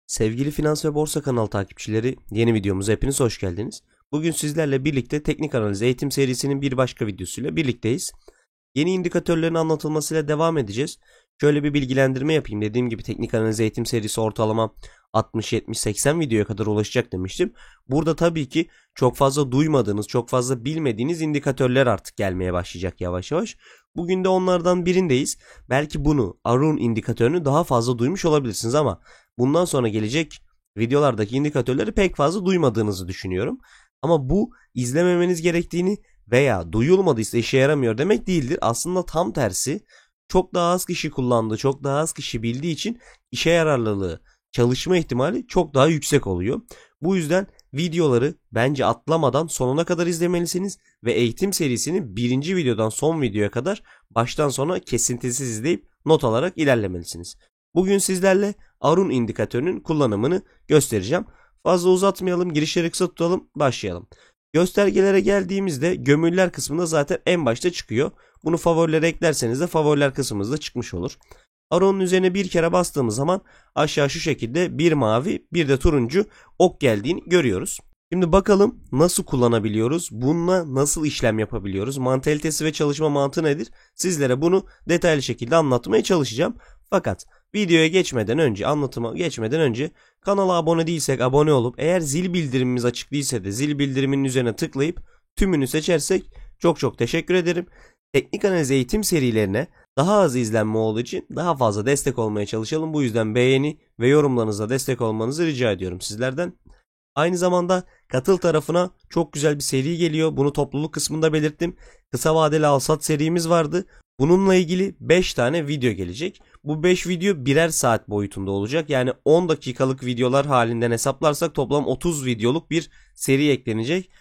Sevgili Finans ve Borsa kanalı takipçileri, yeni videomuza hepiniz hoş geldiniz. Bugün sizlerle birlikte teknik analiz eğitim serisinin bir başka videosuyla birlikteyiz. Yeni indikatörlerin anlatılmasıyla devam edeceğiz. Şöyle bir bilgilendirme yapayım. Dediğim gibi teknik analiz eğitim serisi ortalama 60, 70, 80 videoya kadar ulaşacak demiştim. Burada tabii ki çok fazla duymadığınız, çok fazla bilmediğiniz indikatörler artık gelmeye başlayacak yavaş yavaş. Bugün de onlardan birindeyiz. Belki bunu, Arun indikatörünü daha fazla duymuş olabilirsiniz ama bundan sonra gelecek videolardaki indikatörleri pek fazla duymadığınızı düşünüyorum. Ama bu izlememeniz gerektiğini veya duyulmadıysa işe yaramıyor demek değildir. Aslında tam tersi, çok daha az kişi kullandığı, çok daha az kişi bildiği için işe yararlılığı, çalışma ihtimali çok daha yüksek oluyor. Bu yüzden videoları bence atlamadan sonuna kadar izlemelisiniz ve eğitim serisini birinci videodan son videoya kadar baştan sona kesintisiz izleyip not alarak ilerlemelisiniz. Bugün sizlerle Arun indikatörünün kullanımını göstereceğim. Fazla uzatmayalım, girişleri kısa tutalım, başlayalım. Göstergelere geldiğimizde gömüller kısmında zaten en başta çıkıyor. Bunu favorilere eklerseniz de favoriler kısmımızda çıkmış olur. Arun'un üzerine bir kere bastığımız zaman aşağı şu şekilde bir mavi bir de turuncu ok geldiğini görüyoruz. Şimdi bakalım nasıl kullanabiliyoruz? Bununla nasıl işlem yapabiliyoruz? Mantalitesi ve çalışma mantığı nedir? Sizlere bunu detaylı şekilde anlatmaya çalışacağım. Fakat videoya geçmeden önce, anlatıma geçmeden önce kanala abone değilsek abone olup eğer zil bildirimimiz açık değilse de zil bildiriminin üzerine tıklayıp tümünü seçersek çok teşekkür ederim. Teknik analiz eğitim serilerine daha az izlenme olduğu için daha fazla destek olmaya çalışalım. Bu yüzden beğeni ve yorumlarınızla destek olmanızı rica ediyorum sizlerden. Aynı zamanda katıl tarafına çok güzel bir seri geliyor. Bunu topluluk kısmında belirttim. Kısa vadeli alsat serimiz vardı. Bununla ilgili 5 tane video gelecek. Bu 5 video birer saat boyutunda olacak. Yani 10 dakikalık videolar halinden hesaplarsak toplam 30 videoluk bir seri eklenecek.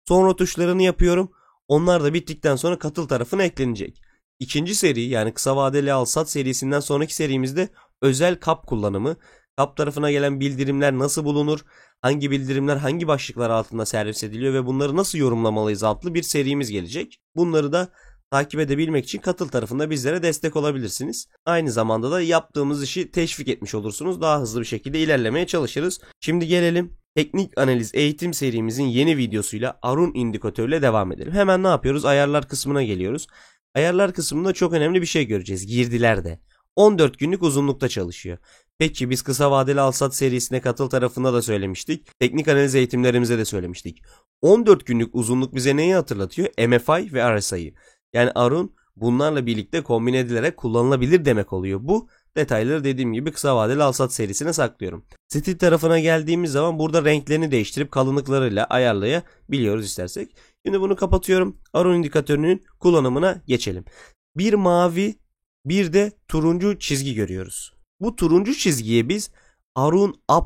Sonra tuşlarını yapıyorum. Onlar da bittikten sonra katıl tarafına eklenecek. İkinci seri, yani kısa vadeli alsat serisinden sonraki serimizde özel kap kullanımı. Kap tarafına gelen bildirimler nasıl bulunur? Hangi bildirimler hangi başlıklar altında servis ediliyor ve bunları nasıl yorumlamalıyız adlı bir serimiz gelecek. Bunları da takip edebilmek için katıl tarafında bizlere destek olabilirsiniz. Aynı zamanda da yaptığımız işi teşvik etmiş olursunuz. Daha hızlı bir şekilde ilerlemeye çalışırız. Şimdi gelelim teknik analiz eğitim serimizin yeni videosuyla Arun indikatörüyle devam edelim. Hemen ne yapıyoruz? Ayarlar kısmına geliyoruz. Ayarlar kısmında çok önemli bir şey göreceğiz. Girdilerde 14 günlük uzunlukta çalışıyor. Peki biz kısa vadeli alsat serisine katıl tarafında da söylemiştik. Teknik analiz eğitimlerimize de söylemiştik. 14 günlük uzunluk bize neyi hatırlatıyor? MFI ve RSI'yi. Yani Arun bunlarla birlikte kombine edilerek kullanılabilir demek oluyor. Bu detayları dediğim gibi kısa vadeli alsat serisine saklıyorum. Stil tarafına geldiğimiz zaman burada renklerini değiştirip kalınlıklarıyla ayarlayabiliyoruz istersek. Şimdi bunu kapatıyorum. Arun indikatörünün kullanımına geçelim. Bir mavi bir de turuncu çizgi görüyoruz. Bu turuncu çizgiye biz Arun up,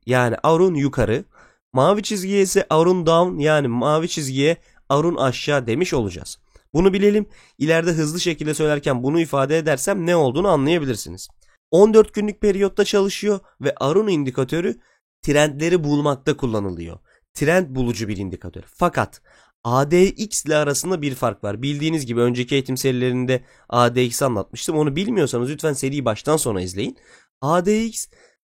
yani Arun yukarı, mavi çizgiye ise Arun down, yani mavi çizgiye Arun aşağı demiş olacağız. Bunu bilelim. İleride hızlı şekilde söylerken bunu ifade edersem ne olduğunu anlayabilirsiniz. 14 günlük periyotta çalışıyor ve Arun indikatörü trendleri bulmakta kullanılıyor. Trend bulucu bir indikatör. Fakat ADX ile arasında bir fark var. Bildiğiniz gibi önceki eğitim serilerinde ADX anlatmıştım. Onu bilmiyorsanız lütfen seriyi baştan sona izleyin. ADX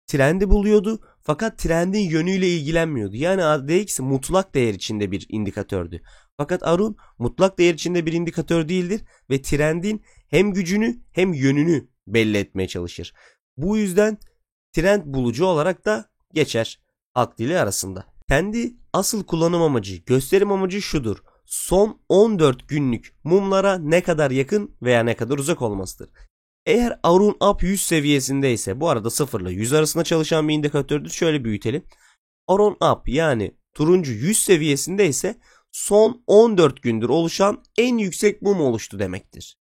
trendi buluyordu fakat trendin yönüyle ilgilenmiyordu. Yani ADX mutlak değer içinde bir indikatördü. Fakat Arun mutlak değer içinde bir indikatör değildir ve trendin hem gücünü hem yönünü belli etmeye çalışır. Bu yüzden trend bulucu olarak da geçer halk dili arasında. Kendi asıl kullanım amacı, gösterim amacı şudur. Son 14 günlük mumlara ne kadar yakın veya ne kadar uzak olmasıdır. Eğer Arun Up 100 seviyesindeyse, bu arada 0 ile 100 arasında çalışan bir indikatördür. Şöyle büyütelim. Arun Up, yani turuncu 100 seviyesindeyse son 14 gündür oluşan en yüksek mum oluştu demektir.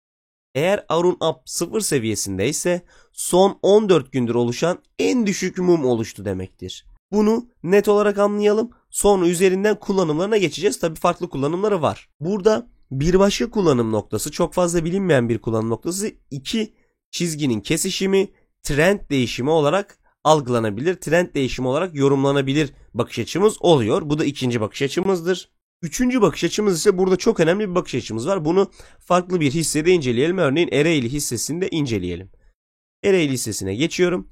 Eğer Arun Up 0 seviyesindeyse son 14 gündür oluşan en düşük mum oluştu demektir. Bunu net olarak anlayalım. Sonra üzerinden kullanımlarına geçeceğiz. Tabii farklı kullanımları var. Burada bir başka kullanım noktası, çok fazla bilinmeyen bir kullanım noktası, iki çizginin kesişimi trend değişimi olarak algılanabilir. Trend değişimi olarak yorumlanabilir bakış açımız oluyor. Bu da ikinci bakış açımızdır. Üçüncü bakış açımız ise burada çok önemli bir bakış açımız var. Bunu farklı bir hissede inceleyelim. Örneğin Ereğli hissesinde inceleyelim. Ereğli hissesine geçiyorum.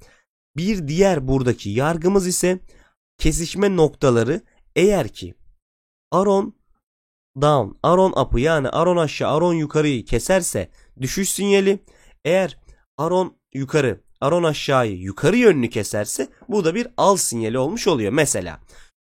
Bir diğer buradaki yargımız ise kesişme noktaları eğer ki Aron down, Aron up'ı yani Aron aşağı, Aron yukarıyı keserse düşüş sinyali. Eğer Aron yukarı, Aron aşağıyı yukarı yönlü keserse bu da bir al sinyali olmuş oluyor. Mesela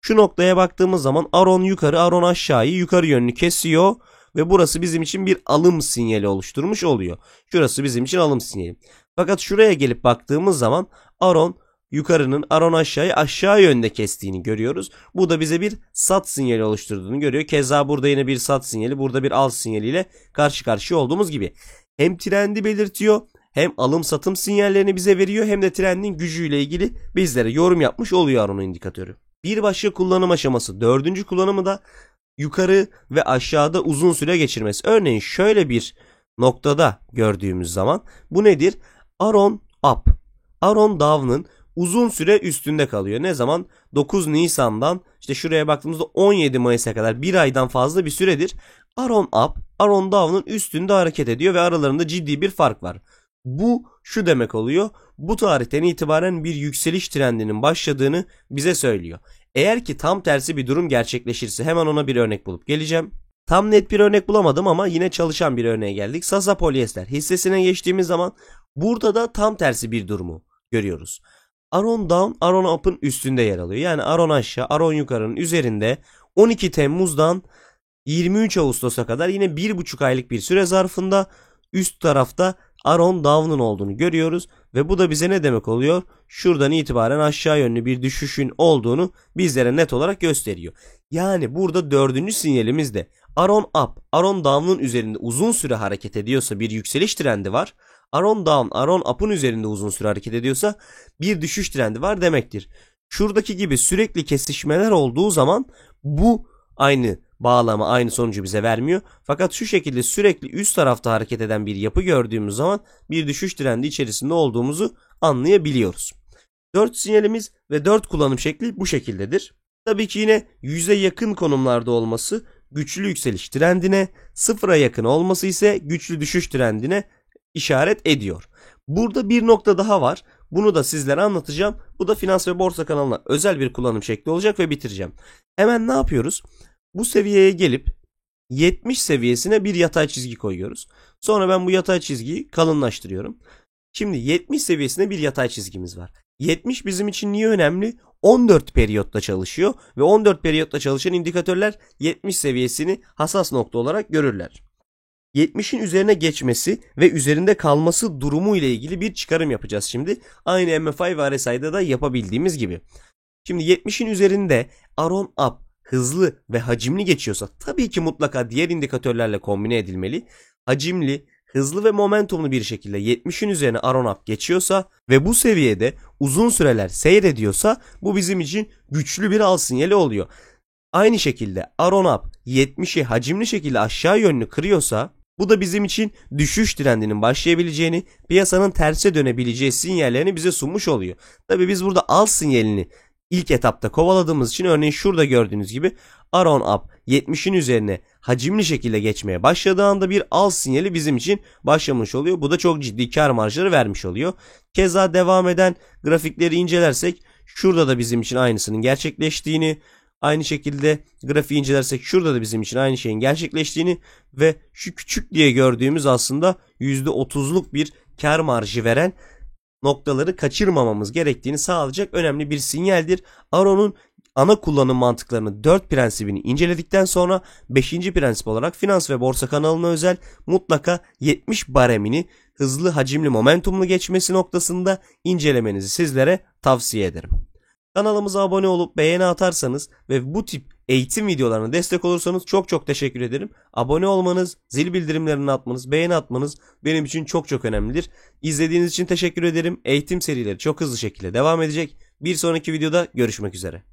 şu noktaya baktığımız zaman Aron yukarı, Aron aşağıyı yukarı yönlü kesiyor ve burası bizim için bir alım sinyali oluşturmuş oluyor. Şurası bizim için alım sinyali. Fakat şuraya gelip baktığımız zaman Aron yukarının Aron aşağıyı aşağı yönde kestiğini görüyoruz. Bu da bize bir sat sinyali oluşturduğunu görüyor. Keza burada yine bir sat sinyali, burada bir al sinyaliyle karşı karşıya olduğumuz gibi. Hem trendi belirtiyor, hem alım satım sinyallerini bize veriyor, hem de trendin gücüyle ilgili bizlere yorum yapmış oluyor Aron indikatörü. Bir başka kullanım aşaması, dördüncü kullanımı da yukarı ve aşağıda uzun süre geçirmesi. Örneğin şöyle bir noktada gördüğümüz zaman bu nedir? Aron up, Aron down'ın uzun süre üstünde kalıyor. Ne zaman? 9 Nisan'dan işte şuraya baktığımızda 17 Mayıs'a kadar bir aydan fazla bir süredir Aron up, Aron down'ın üstünde hareket ediyor ve aralarında ciddi bir fark var. Bu şu demek oluyor. Bu tarihten itibaren bir yükseliş trendinin başladığını bize söylüyor. Eğer ki tam tersi bir durum gerçekleşirse hemen ona bir örnek bulup geleceğim. Tam net bir örnek bulamadım ama yine çalışan bir örneğe geldik. Sasa Polyester hissesine geçtiğimiz zaman burada da tam tersi bir durumu görüyoruz. Aron down, Aron up'ın üstünde yer alıyor. Yani Aron aşağı, Aron yukarının üzerinde 12 Temmuz'dan 23 Ağustos'a kadar yine 1,5 aylık bir süre zarfında üst tarafta Aron down'un olduğunu görüyoruz. Ve bu da bize ne demek oluyor? Şuradan itibaren aşağı yönlü bir düşüşün olduğunu bizlere net olarak gösteriyor. Yani burada dördüncü sinyalimiz de Aron up, Aron down'un üzerinde uzun süre hareket ediyorsa bir yükseliş trendi var. Aron down, Aron up'ın üzerinde uzun süre hareket ediyorsa bir düşüş trendi var demektir. Şuradaki gibi sürekli kesişmeler olduğu zaman bu aynı bağlama, aynı sonucu bize vermiyor. Fakat şu şekilde sürekli üst tarafta hareket eden bir yapı gördüğümüz zaman bir düşüş trendi içerisinde olduğumuzu anlayabiliyoruz. 4 sinyalimiz ve 4 kullanım şekli bu şekildedir. Tabii ki yine 100'e yakın konumlarda olması güçlü yükseliş trendine, 0'a yakın olması ise güçlü düşüş trendine işaret ediyor. Burada bir nokta daha var. Bunu da sizlere anlatacağım. Bu da Finans ve Borsa kanalına özel bir kullanım şekli olacak ve bitireceğim. Hemen ne yapıyoruz? Bu seviyeye gelip 70 seviyesine bir yatay çizgi koyuyoruz. Sonra ben bu yatay çizgiyi kalınlaştırıyorum. Şimdi 70 seviyesine bir yatay çizgimiz var. 70 bizim için niye önemli? 14 periyotta çalışıyor ve 14 periyotta çalışan indikatörler 70 seviyesini hassas nokta olarak görürler. 70'in üzerine geçmesi ve üzerinde kalması durumu ile ilgili bir çıkarım yapacağız şimdi. Aynı MFI ve RSI'da da yapabildiğimiz gibi. Şimdi 70'in üzerinde Aron up hızlı ve hacimli geçiyorsa tabii ki mutlaka diğer indikatörlerle kombine edilmeli. Hacimli, hızlı ve momentumlu bir şekilde 70'in üzerine Aron up geçiyorsa ve bu seviyede uzun süreler seyrediyorsa bu bizim için güçlü bir al sinyali oluyor. Aynı şekilde Aron up 70'i hacimli şekilde aşağı yönlü kırıyorsa bu da bizim için düşüş trendinin başlayabileceğini, piyasanın terse dönebileceği sinyallerini bize sunmuş oluyor. Tabii biz burada al sinyalini ilk etapta kovaladığımız için örneğin şurada gördüğünüz gibi Aron up 70'in üzerine hacimli şekilde geçmeye başladığı anda bir al sinyali bizim için başlamış oluyor. Bu da çok ciddi kar marjları vermiş oluyor. Keza devam eden grafikleri incelersek şurada da bizim için aynısının gerçekleştiğini, aynı şekilde grafiği incelersek şurada da bizim için aynı şeyin gerçekleştiğini ve şu küçük diye gördüğümüz aslında %30'luk bir kar marjı veren noktaları kaçırmamamız gerektiğini sağlayacak önemli bir sinyaldir. Aron'un ana kullanım mantıklarını 4 prensibini inceledikten sonra 5. prensip olarak Finans ve Borsa kanalına özel mutlaka 70 baremini hızlı hacimli momentumlu geçmesi noktasında incelemenizi sizlere tavsiye ederim. Kanalımıza abone olup beğeni atarsanız ve bu tip eğitim videolarına destek olursanız çok teşekkür ederim. Abone olmanız, zil bildirimlerini atmanız, beğeni atmanız benim için çok önemlidir. İzlediğiniz için teşekkür ederim. Eğitim serileri çok hızlı şekilde devam edecek. Bir sonraki videoda görüşmek üzere.